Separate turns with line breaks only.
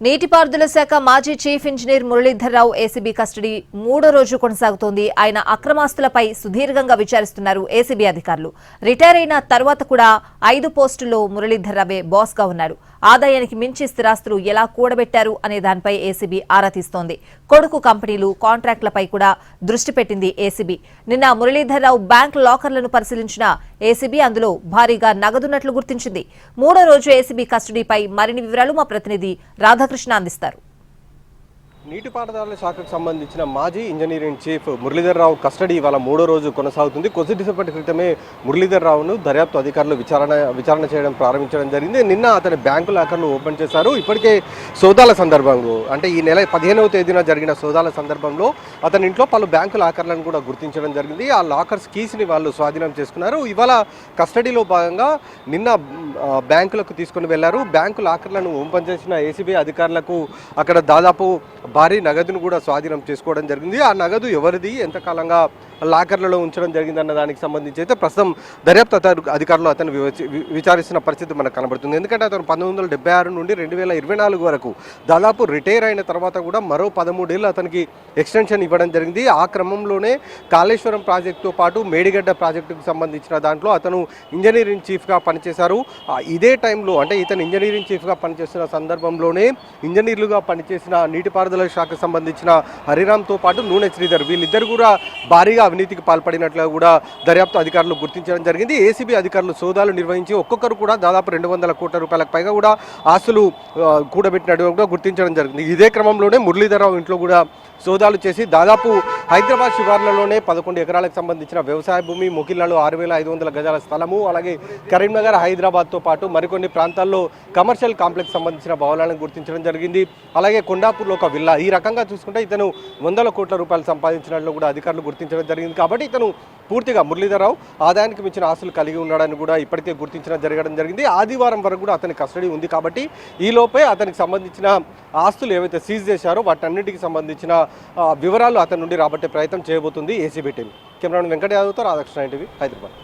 నీటిపారుదల శాఖ మాజీ chief engineer Muralidhar Rao ACB custody మూడో రోజు కొనసాగుతోంది. ఆయన అక్రమాస్తులపై సుదీర్ఘంగా విచారిస్తున్నారు ఏసీబీ అధికారులు. రిటైర్ అయిన తర్వాత కూడా 5 పోస్టుల్లో మురళీధర్రావే బాస్ గా ఉన్నారు. ఆదాయానికి మించి స్థిరాస్తులు ఎలా కూడబెట్టారు అనే దానిపై ఏసీబీ ఆరా తీస్తోంది. కొడుకు కంపెనీలు, కాంట్రాక్టులపై కూడా దృష్టి పెట్టింది ఏసీబీ. నిన్న మురళీధర్రావు బ్యాంక్ లాకర్లను పరిశీలించిన ఏసీబీ అందులో భారీగా నగదున్నట్లు గుర్తించింది. మూడో రోజు ఏసీబీ కస్టడీపై మరిన్ని వివరాలు మా ప్రతినిధి రాధాకృష్ణ అందిస్తారు.
నీటిపారుదల శాఖకు సంబంధించిన మాజీ ఇంజనీరింగ్ చీఫ్ మురళీధర్రావు కస్టడీ ఇవాళ మూడో రోజు కొనసాగుతుంది. కొద్దిసేపటి క్రితమే మురళీధర్రావును దర్యాప్తు అధికారులు విచారణ చేయడం ప్రారంభించడం జరిగింది. నిన్న అతని బ్యాంకు లాకర్లు ఓపెన్ చేశారు. ఇప్పటికే సోదాల సందర్భంలో అంటే ఈ నెల 15వ తేదీన జరిగిన సోదాల సందర్భంలో అతని ఇంట్లో పలు బ్యాంకు లాకర్లను కూడా గుర్తించడం జరిగింది. ఆ లాకర్స్ కీస్ని వాళ్ళు స్వాధీనం చేసుకున్నారు. ఇవాళ కస్టడీలో భాగంగా నిన్న బ్యాంకులకు తీసుకుని వెళ్లారు. బ్యాంకు లాకర్లను ఓపెన్ చేసిన ఏసీబీ అధికారులకు అక్కడ దాదాపు భారీ నగదును కూడా స్వాధీనం చేసుకోవడం జరిగింది. ఆ నగదు ఎవరిది, ఎంతకాలంగా లాకర్లలో ఉంచడం జరిగిందన్న దానికి సంబంధించి అయితే ప్రస్తుతం దర్యాప్తు అధికారులు అతను విచారిస్తున్న పరిస్థితి మనకు కనబడుతుంది. ఎందుకంటే అతను 1976 నుండి 2024 వరకు దాదాపు రిటైర్ అయిన తర్వాత కూడా మరో 13 ఏళ్ళు అతనికి ఎక్స్టెన్షన్ ఇవ్వడం జరిగింది. ఆ క్రమంలోనే కాళేశ్వరం ప్రాజెక్టుతో పాటు మేడిగడ్డ ప్రాజెక్టుకు సంబంధించిన దాంట్లో అతను ఇంజనీరింగ్ చీఫ్గా పనిచేశారు. ఇదే టైంలో అంటే ఇతను ఇంజనీరింగ్ చీఫ్గా పనిచేస్తున్న సందర్భంలోనే ఇంజనీర్లుగా పనిచేసిన నీటిపారుదల శాఖకు సంబంధించిన హరిరామ్తో పాటు నూనె శ్రీధర్ వీళ్ళిద్దరు కూడా భారీగా అవినీతికి పాల్పడినట్లు కూడా దర్యాప్తు అధికారులు గుర్తించడం జరిగింది. ఏసీబీ అధికారులు సోదాలు నిర్వహించి ఒక్కొక్కరు కూడా దాదాపు 200 కోట్ల రూపాయలకు పైగా కూడా ఆస్తులు కూడబెట్టినట్టు కూడా గుర్తించడం జరిగింది. ఇదే క్రమంలోనే మురళీధర్రావు ఇంట్లో కూడా సోదాలు చేసి దాదాపు హైదరాబాద్ శివార్లలోనే 11 ఎకరాలకు సంబంధించిన వ్యవసాయ భూమి, మొకిళ్లలో 6500 గజాల స్థలము, అలాగే కరీంనగర్, హైదరాబాద్తో పాటు మరికొన్ని ప్రాంతాల్లో కమర్షియల్ కాంప్లెక్స్ సంబంధించిన భవనాలను గుర్తించడం జరిగింది. అలాగే కొండాపూర్లో ఒక విల్లా. ఈ రకంగా చూసుకుంటే ఇతను 100 కోట్ల రూపాయలు సంపాదించినట్లు కూడా అధికారులు గుర్తించడం జరిగింది. కాబట్టి ఇతను పూర్తిగా మురళీధర్రావు ఆదాయానికి మించిన ఆస్తులు కలిగి ఉన్నాడని కూడా ఇప్పటికే గుర్తించడం జరిగింది. ఆదివారం వరకు కూడా అతని కస్టడీ ఉంది. కాబట్టి ఈలోపే అతనికి సంబంధించిన ఆస్తులు ఏవైతే సీజ్ చేశారో వాటన్నిటికి సంబంధించిన వివరాలు అతని నుండి రాబట్టే ప్రయత్నం చేయబోతుంది ఏసీబీ టీం. కెమెరామెన్ వెంకట యాదవ్తో రాధాకృష్ణ, ఎన్టీవీ, హైదరాబాద్.